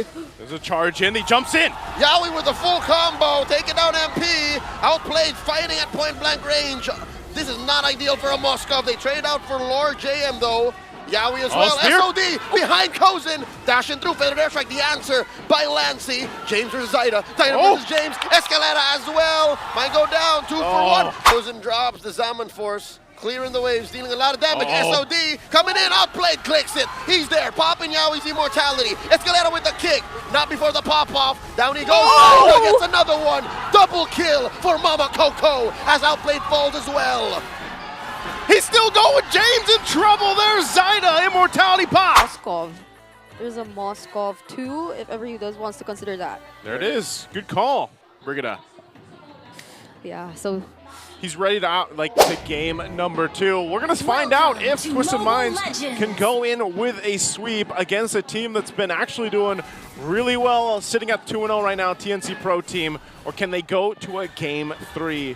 Yawi. There's a charge in, he jumps in. Yawi with the full combo, taking down MP. Outplayed, fighting at point blank range. This is not ideal for a Moskov. They trade out for Lord JM though. Yawi as well. Spear. SOD behind Kozin. Dashing through. Feathered airstrike. The answer by Lancy. James versus Zaida. Zaida versus James. Escalera as well. Might go down. 2 for 1. Kozin drops the Zaman Force. Clearing the waves, dealing a lot of damage. SOD coming in, outplayed, clicks it. He's there, popping Yawi's immortality. Escalera with the kick, not before the pop-off. Down he goes, gets another one. Double kill for Mama Coco, as outplayed falls as well. He's still going, James in trouble. There's Zaida, immortality pop. Moskov. There's a Moskov too, if ever he wants to consider that. There it is, good call, Brigida. Yeah, so he's ready to game number 2. We're going to find out if Twisted Minds can go in with a sweep against a team that's been actually doing really well, sitting at 2-0 right now, TNC Pro Team, or can they go to a game 3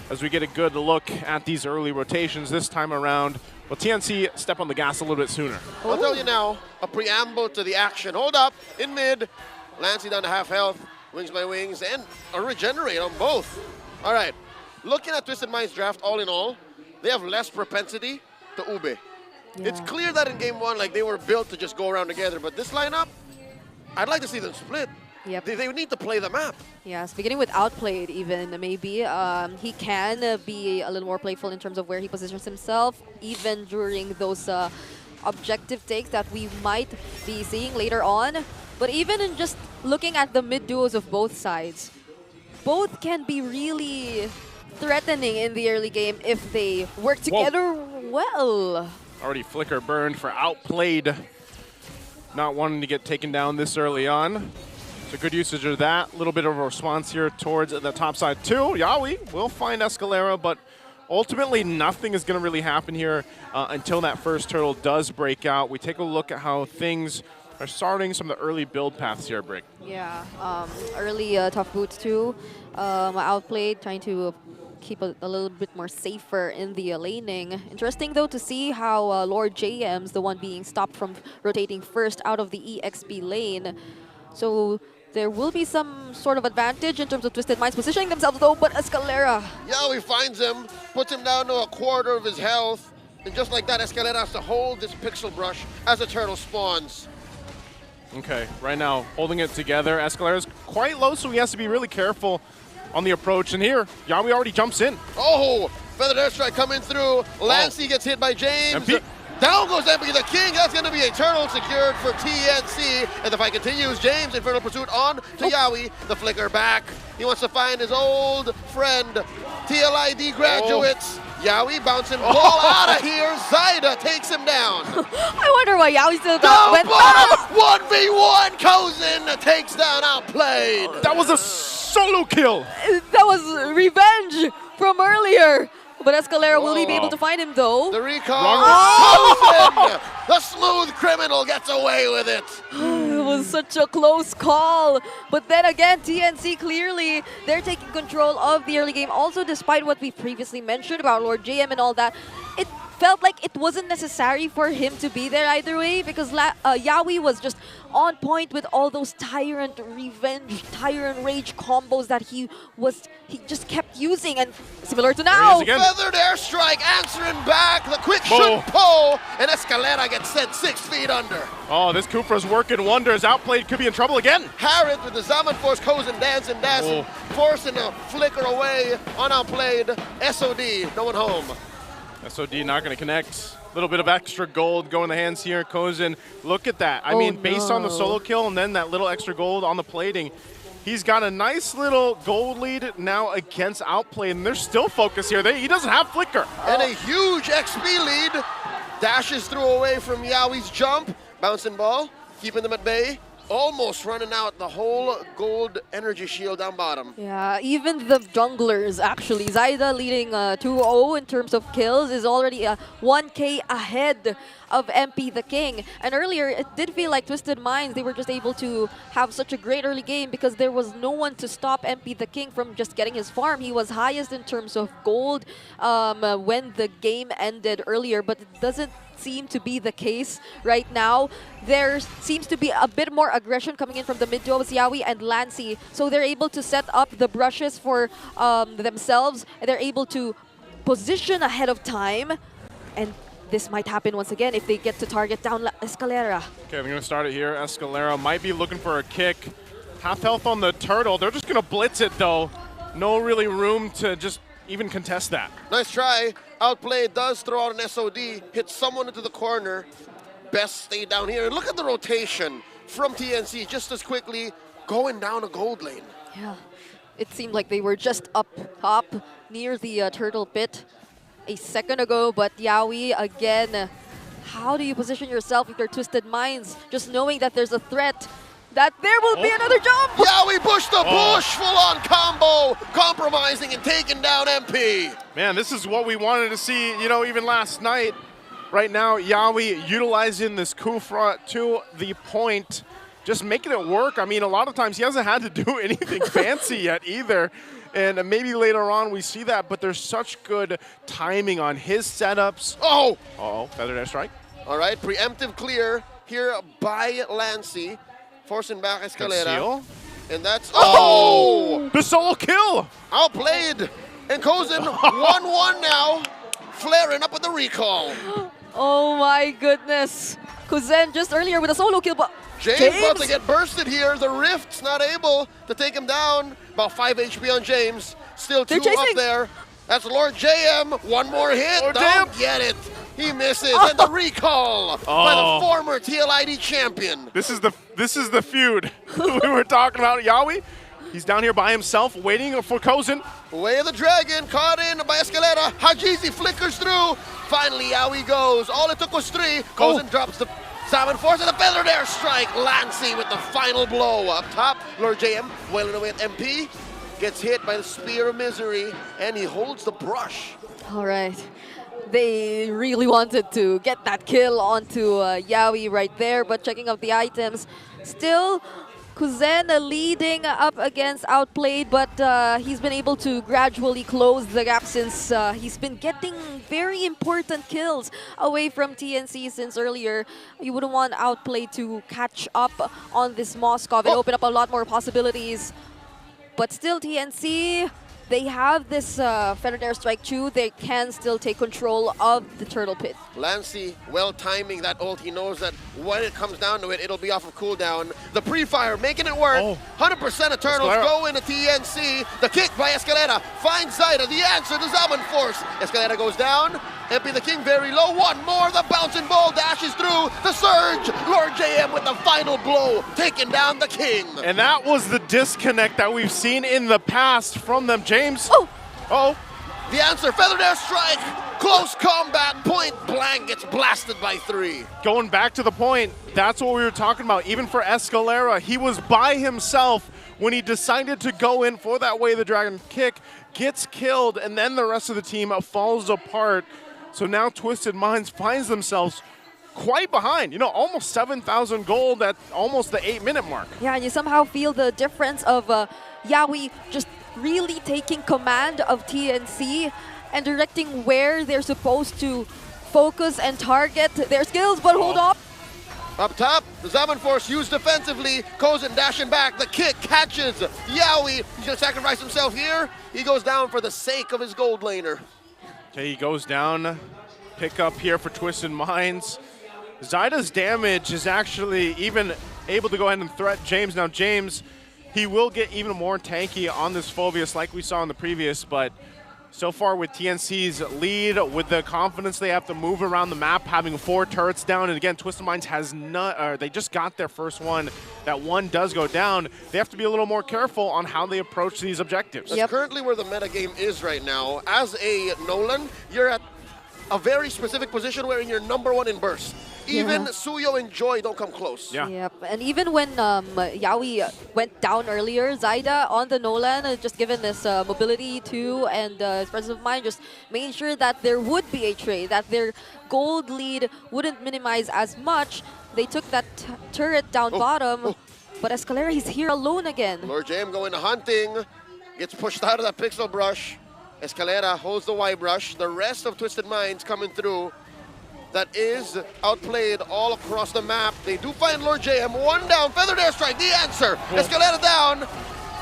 as we get a good look at these early rotations this time around. Will TNC step on the gas a little bit sooner? I'll tell you now, a preamble to the action. Hold up, in mid, Lancy down to half health, wings by wings, and a regenerate on both. All right. Looking at Twisted Minds draft, all in all, they have less propensity to Ube. yeah. It's clear that in game 1, like, they were built to just go around together, but this lineup, I'd like to see them split. Yep. They need to play the map. Yes, beginning with outplayed even, maybe. He can be a little more playful in terms of where he positions himself, even during those objective takes that we might be seeing later on. But even in just looking at the mid duos of both sides, both can be really threatening in the early game if they work together well. Already flicker burned for outplayed. Not wanting to get taken down this early on. So good usage of that. A little bit of a response here towards the top side too. Yawi will find Escalera, but ultimately nothing is going to really happen here until that first turtle does break out. We take a look at how things are starting, some of the early build paths here, Brick. Yeah, early tough boots too. Outplayed, trying to keep a little bit more safer in the laning. Interesting though to see how Lord JM's the one being stopped from rotating first out of the EXP lane. So there will be some sort of advantage in terms of Twisted Minds positioning themselves though, but Escalera. Yawi finds him, puts him down to a quarter of his health, and just like that, Escalera has to hold this pixel brush as a turtle spawns. Okay, right now, holding it together. Escalera's quite low, so he has to be really careful on the approach. And here, Yawi already jumps in. Oh, feathered airstrike coming through. Lancy gets hit by James. MP. Down goes MP the King. That's going to be a turtle secured for TNC. And the fight continues. James, Infernal Pursuit on to Yawi. The flicker back. He wants to find his old friend, TLID graduates. Yawi bouncing ball out of here. Zaida takes him down. I wonder why Yawi still went bomb! 1v1. Kozin takes down outplayed. That was a solo kill. That was revenge from earlier. But Escalera will be able to find him though. The recall. Kozin, the smooth criminal, gets away with it. It was such a close call. But then again, TNC clearly, they're taking control of the early game. Also, despite what we previously mentioned about Lord JM and all that, it felt like it wasn't necessary for him to be there either way, because Yawi was just on point with all those Tyrant Revenge, Tyrant Rage combos that he just kept using, and similar to now. Feathered airstrike answering back, the quick shoot pull, and Escalera gets sent 6 feet under. Oh, this Kufra's working wonders. Outplayed could be in trouble again. Harrod with the Zaman Force, Kozin dancing, forcing a flicker away on outplayed. SOD, no one home. SOD not going to connect. A little bit of extra gold going in the hands here. Kozin, look at that. I mean, based on the solo kill and then that little extra gold on the plating, he's got a nice little gold lead now against outplayed, and there's still focus here. He doesn't have flicker. And a huge XP lead. Dashes through away from Yawi's jump. Bouncing ball, keeping them at bay. Almost running out the whole gold energy shield down bottom. Yeah, even the junglers actually. Zaida leading 2-0 in terms of kills is already 1K ahead of MP the King. And earlier, it did feel like Twisted Minds, they were just able to have such a great early game because there was no one to stop MP the King from just getting his farm. He was highest in terms of gold when the game ended earlier, but it doesn't seem to be the case right now. There seems to be a bit more aggression coming in from the mid duos, Yawi and Lancy. So they're able to set up the brushes for themselves, and they're able to position ahead of time. And this might happen once again if they get to target down Escalera. Okay, I'm going to start it here. Escalera might be looking for a kick. Half health on the turtle. They're just going to blitz it, though. No really room to just even contest that. Nice try. Outplay does throw out an SOD, hits someone into the corner. Best stay down here. And look at the rotation from TNC just as quickly going down a gold lane. Yeah, it seemed like they were just up top near the turtle pit a second ago, but Yawi again, how do you position yourself with your Twisted Minds, just knowing that there's a threat, that there will be another jump? Yawi push the push, full-on combo, compromising and taking down MP. Man, this is what we wanted to see, you know, even last night. Right now, Yawi utilizing this Kufra to the point, just making it work. I mean, a lot of times he hasn't had to do anything fancy yet either. And maybe later on we see that, but there's such good timing on his setups. Oh! Uh-oh, feathered airstrike. All right, preemptive clear here by Lancy, forcing back Escalera. Conceal. And that's, oh! The solo kill! Outplayed. And Kozin 1-1 now, flaring up with the recall. Oh my goodness. Kuzen just earlier with a solo kill, but James about to get bursted here. The Rift's not able to take him down. About 5 HP on James. Still 2 up there. That's Lord JM. One more hit. Lord Don't JM. get it. He misses. And the recall by the former TLID champion. This is the feud we were talking about. Yawi, he's down here by himself waiting for Kozin. Way of the Dragon, caught in by Escalera. Hajizi flickers through. Finally, Yawi goes. All it took was 3. Kozin drops the Salmon Force and a feathered airstrike. Lancy with the final blow. Up top, Lord JM wailing away at MP. Gets hit by the Spear of Misery, and he holds the brush. all right. They really wanted to get that kill onto Yawi right there, but checking out the items, still Kuzen leading up against Outplayed, but he's been able to gradually close the gap since he's been getting very important kills away from TNC since earlier. You wouldn't want Outplayed to catch up on this Moskov and open up a lot more possibilities. But still TNC, they have this feathered airstrike too. They can still take control of the turtle pit. Lancy, well timing that ult. He knows that when it comes down to it, it'll be off of cooldown. The pre-fire making it work. 100% Eternals Escalera. go into TNC. The kick by Escalera finds Zaida. The answer to Zaman Force. Escalera goes down. MP the King very low. One more. The bouncing ball dashes through. The surge. Lord JM with the final blow, taking down the King. And that was the disconnect that we've seen in the past from them, James. Oh. The answer, feathered airstrike. Close combat, point blank, gets blasted by 3. Going back to the point, that's what we were talking about. Even for Escalera, he was by himself when he decided to go in for that Way of the Dragon kick, gets killed, and then the rest of the team falls apart. So now Twisted Minds finds themselves quite behind, you know, almost 7,000 gold at almost the 8-minute mark. Yeah, and you somehow feel the difference of Yawi just really taking command of TNC and directing where they're supposed to focus and target their skills, but hold up. Up top, the Zaman Force used defensively. Kozin dashing back. The kick catches Yawi. He's going to sacrifice himself here. He goes down for the sake of his gold laner. Okay, he goes down. Pick up here for Twisted Minds. Zaida's damage is actually even able to go ahead and threat James. Now, James, he will get even more tanky on this Phobius like we saw in the previous, but so far with TNC's lead, with the confidence they have to move around the map, having 4 turrets down, and again, Twisted Minds has not, they just got their first one. That one does go down. They have to be a little more careful on how they approach these objectives. That's currently where the metagame is right now. As a Nolan, you're at a very specific position where you're #1 in burst. Even Suyo and Joy don't come close. Yeah. Yep, and even when Yawi went down earlier, Zaida on the Nolan, just given this mobility too and his presence of mind, just making sure that there would be a trade, that their gold lead wouldn't minimize as much. They took that turret down bottom, but Escalera, he's here alone again. Lord JM going to hunting, gets pushed out of that pixel brush. Escalera holds the Y brush. The rest of Twisted Minds coming through. that is outplayed all across the map. They do find Lord JM. One down, feathered airstrike, the answer. Escalera down,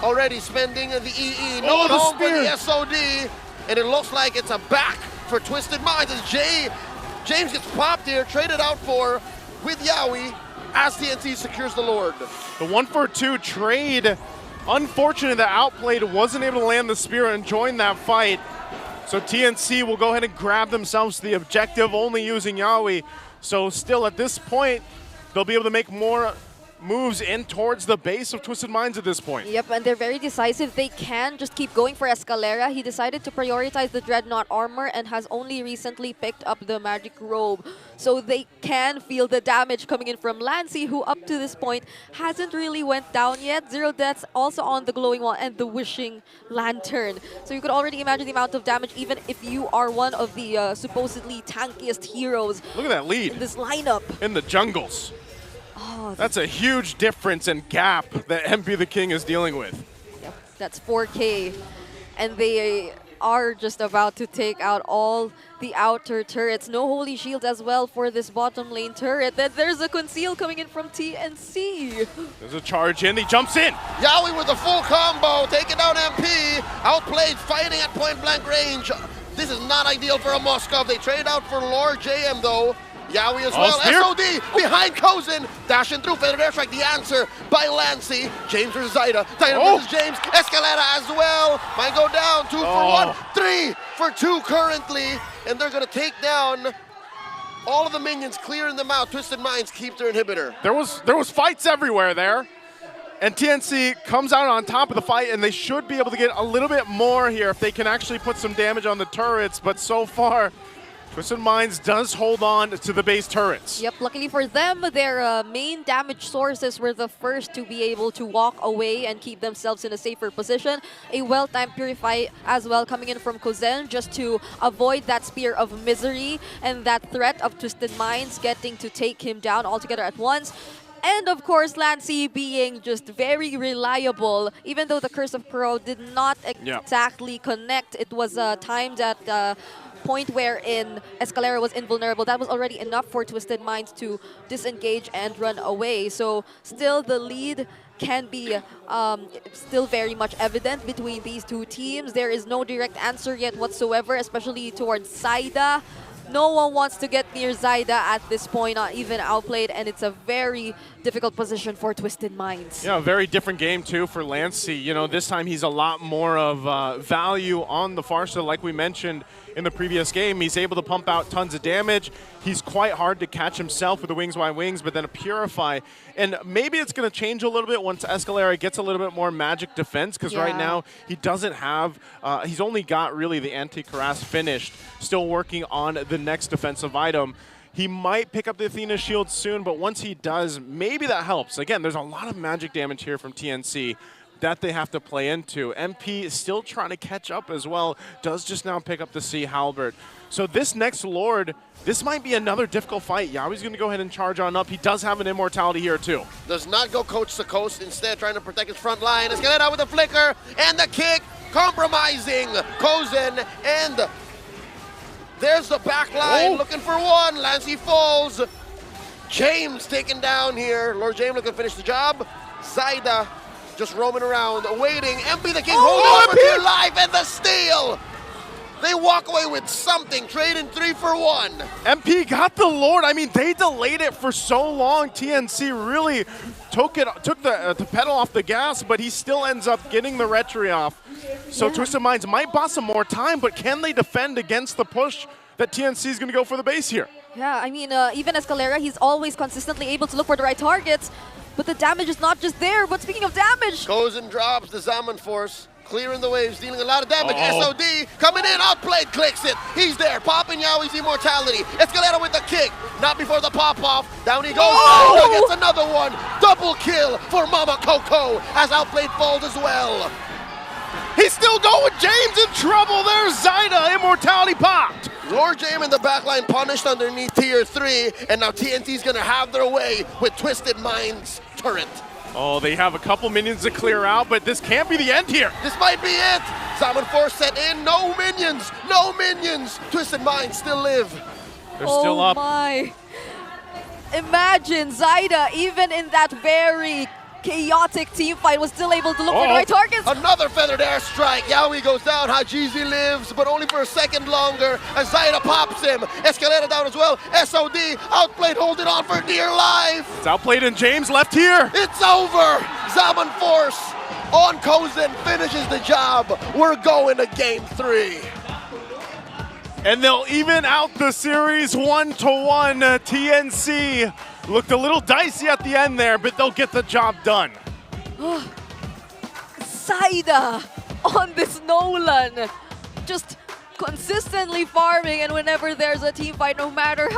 already spending the EE. No the home for spear. the SOD. And it looks like it's a back for Twisted Minds as James gets popped here, traded out for with Yawi as TNC secures the Lord. The 1-for-2 trade. Unfortunate that Outplayed wasn't able to land the spear and join that fight. So TNC will go ahead and grab themselves the objective, only using Yawi. So still at this point, they'll be able to make more moves in towards the base of Twisted Minds at this point. Yep, and they're very decisive. They can just keep going for Escalera. He decided to prioritize the Dreadnought armor and has only recently picked up the Magic Robe. So they can feel the damage coming in from Lancy, who up to this point hasn't really went down yet. 0 deaths also on the Glowing Wall and the Wishing Lantern. So you could already imagine the amount of damage even if you are one of the supposedly tankiest heroes. Look at that lead in this lineup. in the jungles. Oh, That's a huge difference and gap that MP the King is dealing with. yep, that's 4K. And they are just about to take out all the outer turrets. No Holy Shield as well for this bottom lane turret. Then there's a conceal coming in from TNC. There's a charge in, he jumps in. Yawi with the full combo, taking down MP. Outplayed, fighting at point blank range. This is not ideal for a Moskov. They trade out for Lord JM though. Yawi as well. Spear. SOD behind Kozin. Dashing through. Feathered airstrike. The answer by Lancy. James versus Zaida. Zaida versus James. Escalera as well. Might go down. 2 for 1. 3 for 2 currently. And they're going to take down all of the minions, clearing them out. Twisted Minds keep their inhibitor. There was fights everywhere there. And TNC comes out on top of the fight, and they should be able to get a little bit more here if they can actually put some damage on the turrets. But so far, Twisted Minds does hold on to the base turrets. Yep, luckily for them, their main damage sources were the first to be able to walk away and keep themselves in a safer position. A well-timed Purify as well coming in from Kozen just to avoid that Spear of Misery and that threat of Twisted Minds getting to take him down altogether at once. And of course, Lancy being just very reliable. Even though the Curse of Pro did not exactly connect, it was timed at point wherein Escalera was invulnerable. That was already enough for Twisted Minds to disengage and run away. So still the lead can be still very much evident between these two teams. There is no direct answer yet whatsoever, especially towards Zaida. No one wants to get near Zaida at this point, not even Outplayed, and it's a very difficult position for Twisted Minds. Yeah, a very different game too for Lancy. You know, this time he's a lot more of value on the far side, like we mentioned in the previous game. He's able to pump out tons of damage. He's quite hard to catch himself with the Wings by Wings, but then a Purify. And maybe it's going to change a little bit once Escalera gets a little bit more magic defense, because right now he doesn't have, he's only got really the anti-Karas finished, still working on the next defensive item. He might pick up the Athena shield soon, but once he does, maybe that helps. Again, there's a lot of magic damage here from TNC that they have to play into. MP is still trying to catch up as well, does just now pick up the Sea Halberd. So this next Lord, this might be another difficult fight. Yawi's going to go ahead and charge on up. He does have an immortality here too. Does not go coast to coast, instead trying to protect his front line. Escalera with the flicker and the kick, compromising Kozen, and there's the back line, looking for one. Lancy falls. James taken down here. Lord James looking to finish the job. Zaida just roaming around, waiting. MP the King holding on for dear life, and the steal. They walk away with something, trading 3 for 1. MP got the Lord. I mean, they delayed it for so long. TNC really took the pedal off the gas, but he still ends up getting the retry off. So Twisted Minds might buy some more time, but can they defend against the push that TNC is going to go for the base here? Yeah, I mean, even Escalera, he's always consistently able to look for the right targets, but the damage is not just there. But speaking of damage, goes and drops the Zaman Force, clearing the waves, dealing a lot of damage. SOD coming in, Outplayed, clicks it. He's there, popping Yawi's immortality. Escalera with the kick, not before the pop-off. Down he goes, gets another one. Double kill for Mama Coco as Outplayed falls as well. He's still going. James in trouble. There's Zaida. Immortality popped. Lord James in the backline punished underneath tier 3, and now TNT's gonna have their way with Twisted Minds turret. Oh, they have a couple minions to clear out, but this can't be the end here. This might be it. Zaman Force set in. No minions. No minions. Twisted Minds still live. They're still Oh up. my. Imagine Zaida, even in that very chaotic team fight, was still able to look for the right targets. Another feathered airstrike. Yaoi goes down. Hajizi lives, but only for a second longer as Zaida pops him. Escalera down as well. SOD outplayed, holding on for dear life. It's outplayed, and James left here. It's over. Zaman Force on Kozen finishes the job. We're going to game 3. And they'll even out the series 1-1. TNC looked a little dicey at the end there, but they'll get the job done. Zaida on this Nolan, just consistently farming, and whenever there's a team fight, no matter how